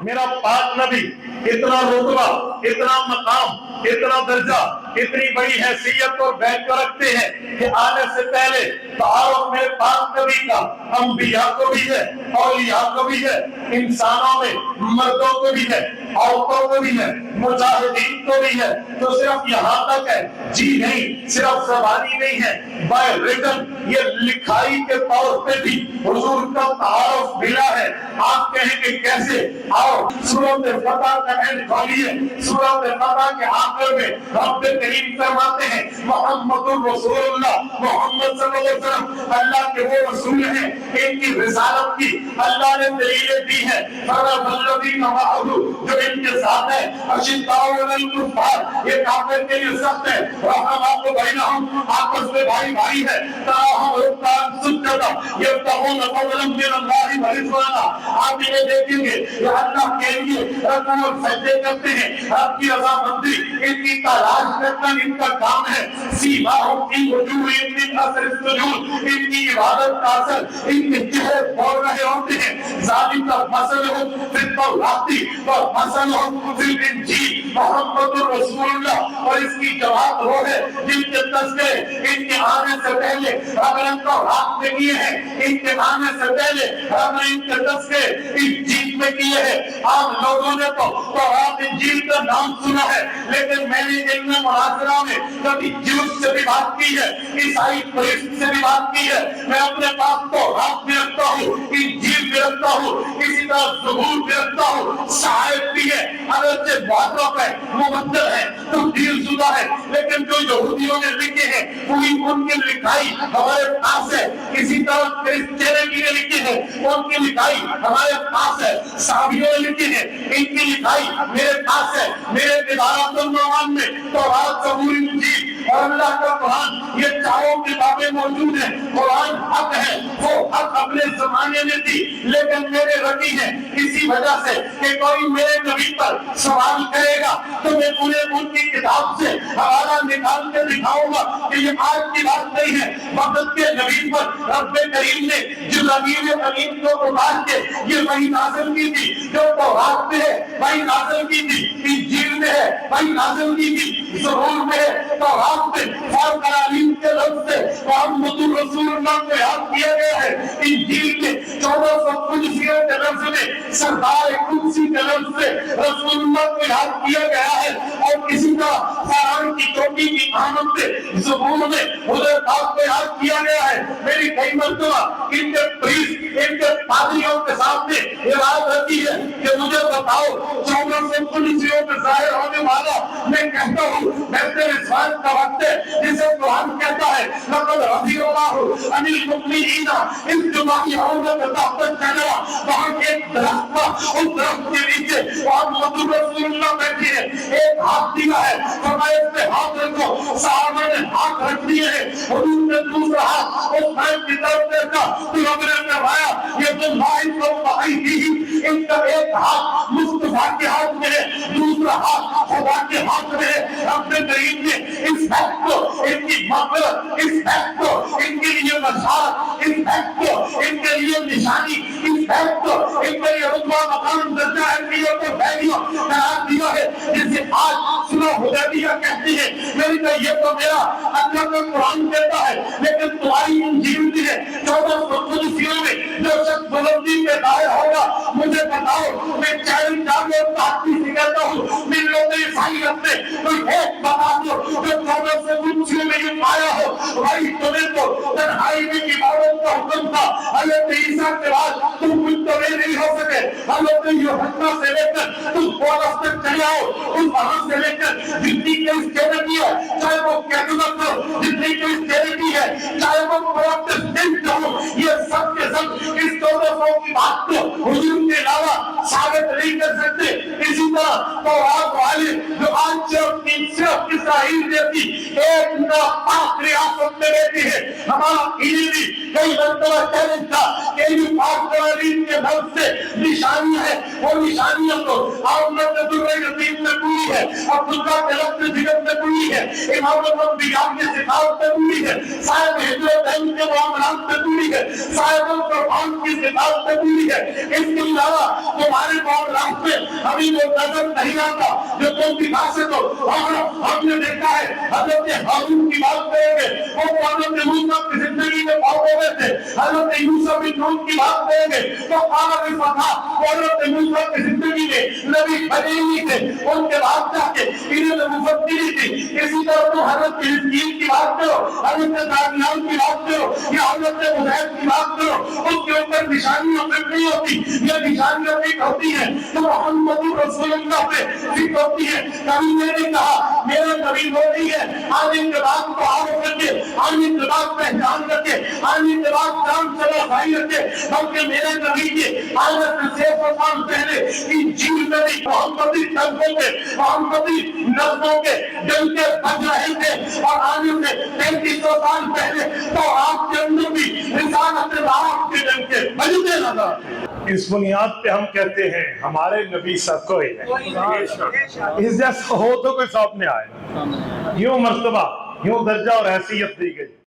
میرا پاک نبی اتنا رتبہ، اتنا مقام، اتنا درجہ، اتنی بڑی حیثیت اور بیت کو رکھتے ہیں کہ آنے سے پہلے تعارف میرے پاک نبی کا انبیاء کو بھی ہے، اولیاء کو بھی ہے، انسانوں میں مردوں کو بھی ہے، عورتوں کو بھی ہے، مجاہدین کو بھی ہے۔ تو صرف یہاں تک ہے؟ جی نہیں، صرف زبانی نہیں ہے، بائی ریٹن یہ لکھائی کے طور پہ بھی حضور کا تعارف ملا ہے۔ آپ کہیں کہ کیسے؟ آؤ سورۃ فتح کا اینڈ کھولیے۔ سورۃ فتح کے آخر میں رب کریم فرماتے ہیں محمد الرسول اللہ، محمد صلی اللہ علیہ وسلم اللہ کے وہ رسول ہیں، ان کی رسالت کی اللہ نے دلیلیں دی ہیں۔ فَالَّذِينَ مَعَهُ جو ان کے ساتھ ہے، أَشِدَّاءُ عَلَى الْكُفَّارِ یہ کافر کے لیے سخت ہے، رحماء بینہم آپس میں بھائی بھائی ہے، تراہم رکعا سجدا یبتغون فضلا من اللہ ورضوانا۔ آپ یہ دیکھیں گے کہ اللہ کے لیے رکوع اور سجدے کرتے ہیں، آپ کی رضامندی ان کی تلاش کرنا ان کا کام ہے۔ سیماہم فی وجوہہم من اثر السجود ان کی عبادت کا اثر ان کے چہرے بول رہے ہوتے ہیں۔ ذالک مثلہم فی التوراۃ ومثلہم فی الانجیل۔ محمد الرسول اللہ اور اس کی جواب وہ ہے جن کے تذکرے ان کے آنے سے پہلے رب نے تورات میں کیے ہیں، ان کے آنے سے پہلے رب نے ان کے تذکرے انجیل میں کیے ہیں۔ عام لوگوں نے تو تورات انجیل کا نام سنا ہے، لیکن میں نے علم معاصرہ میں کبھی جیوس سے بھی بات کی ہے، عیسائی پریسٹ سے بھی بات کی ہے۔ میں اپنے پاس تورات بھی رکھتا ہوں، انجیل بھی رکھتا ہوں، اسی طرح زبور بھی رکھتا ہوں، صحائف بھی ہے، اگرچہ معرف ہے، مبدل ہے، تبدیل شدہ ہے، لیکن جو یہودیوں نے لکھے ہیں پوری ان کی لکھائی ہمارے پاس ہے۔ اسی طرح کرسچینٹی نے لکھی ہے، ان کی لکھائی ہمارے پاس ہے۔ صحابیوں نے لکھی ہے، ان کی لکھائی میرے پاس ہے۔ میرے ادارات النعمان میں تورات، زبور، انجیل اور اللہ کا قرآن یہ چاروں کتابیں موجود ہیں۔ قرآن حق ہے، وہ حق اپنے زمانے میں تھی لیکن میرے ربی ہے، اسی وجہ سے کہ کوئی میرے نبی پر سوال کرے گا تو میں انہیں ان کی کتاب سے حوالہ نکال کے دکھاؤں گا کہ یہ آج کی بات نہیں ہے۔ وقت کے نبی پر رب کریم نے جبرائیل امین کو اتار کے یہ وحی نازل کی تھی، جو تورات میں ہے وحی نازل کی تھی، انجیل میں ہے وحی نازل کی تھی، زبور میں ہے، تورات میں اور قرآن کے لفظ سے محمد الرسول اللہ کو یاد کیا گیا ہے، انجیل میں 1400 قدسیوں کے لفظ میں سردار قدسی کے لفظ سے رسول اللہ کو یاد کیا گیا ہے۔ اور اسی طرح فاران کی چوٹی کی آمد سے زبور میں حضور پاک کو یاد کیا گیا ہے۔ میری کئی مرتبہ ان کے پریسٹ، ان کے پادریوں کے سامنے یہ بات رہتی ہے کہ مجھے بتاؤ 1400 قدسیوں میں ظاہر ہونے والا میں کہتا ہوں بہتر اسوان کا وقت ہے جسے قرآن کہتا ہے لقد رضی اللہ عن المؤمنین اذ یبایعونک تحت الشجرہ۔ وہاں ایک درخت تھا، اس درخت کے نیچے محمد رسول اللہ بیٹھے ہیں، ایک ہاتھ دیا ہے، فرمایا اس پہ ہاتھ رکھو، صحابہ نے ہاتھ رکھ دیے ہیں، حضور نے دوسرا ہاتھ اس بھائی کی طرف دیکھا تو رب نے فرمایا یہ تو لائی کو بھائی ہی، ان کا ایک ہاتھ مصطفیٰ کے ہاتھ میں ہے، دوسرا ہاتھ خدا کے ہاتھ میں ہے۔ اپنے کریم نے اس بات کو، ان کی مغفرت، اس بات کو، ان کے لیے بشارت، اس بات کو، ان کے لیے نشانی، اس بات کو، ان کے لیے رتبہ مقام درجہ اہمیت اور ویلیو قرار دیا ہے، جسے آج سلح حدیبیہ کہتے ہیں۔ میری تو یہ تو میرا اللہ کا قرآن کہتا ہے، لیکن تمہاری انجیل بھی ہے 1400 قدسیوں میں جو شخص بلندی پہ ظاہر ہوگا مجھے بتاؤ، میں چیلنج ڈالنے اور تحقیق سے کہتا ہوں ملت عیسائیت میں کوئی ایک بتا دو جو 1400 قدسیوں میں یہ پایا ہو بھائی تمہیں تو تنہائی میں عبادت کا حکم تھا، حضرت عیسیٰ کے بعد تم کچھ تو نہیں ہو سکے، حضرت یوحنا سے لے کر تم پولس تک چلے آؤ، تم وہاں سے لے کر جتنی کرسچینٹی ہے چاہے وہ کیتھولک ہو، جتنی کرسچینٹی ہے چاہے وہ پروٹسٹنٹ ہو، یہ سب کے سب اس 1400 کی بات کو حضور کے علاوہ ثابت نہیں کر سکتے۔ اسی طرح تورات والے جو آج صرف اسرائیل جیسی ایک ناپاک ریاست میں رہتے ہیں، ہمارا بھی کئی مرتبہ چیلنج تھا کہ یہ پاک قوانین کے لفظ سے نشانی ہے، وہ نشانیاں تو آمد نبی میں پوری ہے، عبداللہ کے لفظ ذکر میں پوری ہے، امام الانبیاء کے صفات میں پوری ہے، صاحب ہجرت کے معاملات میں پوری ہے، صاحب القرآن کی صفات میں پوری ہے۔ اس کے علاوہ تمہارے معاملات میں ابھی وہ نظر نہیں آتا جو تم دکھا سکو. اور ہم نے دیکھا ہے حضرت ہارون کی بات کریں گے, وہ حضرت موسیٰ کی زندگی میں فوت ہو گئے تھے. حضرت یوسف بن نون کی بات کریں گے تو قامت الفتح, وہ حضرت موسیٰ کی زندگی میں نبی بنے ہی تھے, ان کے بعد جا کے انہیں نبوت ملی تھی. اسی طرح تو حضرت حزقیل کی بات کرو, حضرت دانیال کی بات کرو, یا حضرت عزیر کی بات کرو, اس کے اوپر نشانیاں فٹ نہیں ہوتی, یہ نشانیاں فٹ ہوتی ہیں تو محمد رسول اللہ پہ فٹ ہوتی ہے. کبھی میں نے کہا میرا نبی وہ نہیں ہے آنے کے بعد کو عارف کر کے, آنے کے بعد پہچان کر کے, آنے کے بعد کام چلا بھائی کر کے, بلکہ میرے نبی کے آنے سے 600 سال پہلے انجیل میں بھی محمدی طبقوں کے محمدی نظموں کے دل کے بج رہے تھے, اور آنے سے 3500 سال پہلے تو آپ کے اندر بھی رسالت آپ کے دل کے بجتے نظر. اس بنیاد پہ ہم کہتے ہیں ہمارے نبی سب کوئی ہے, اس جیسا ہو تو کوئی سامنے آئے. یوں مرتبہ, یوں درجہ اور حیثیت دی گئی.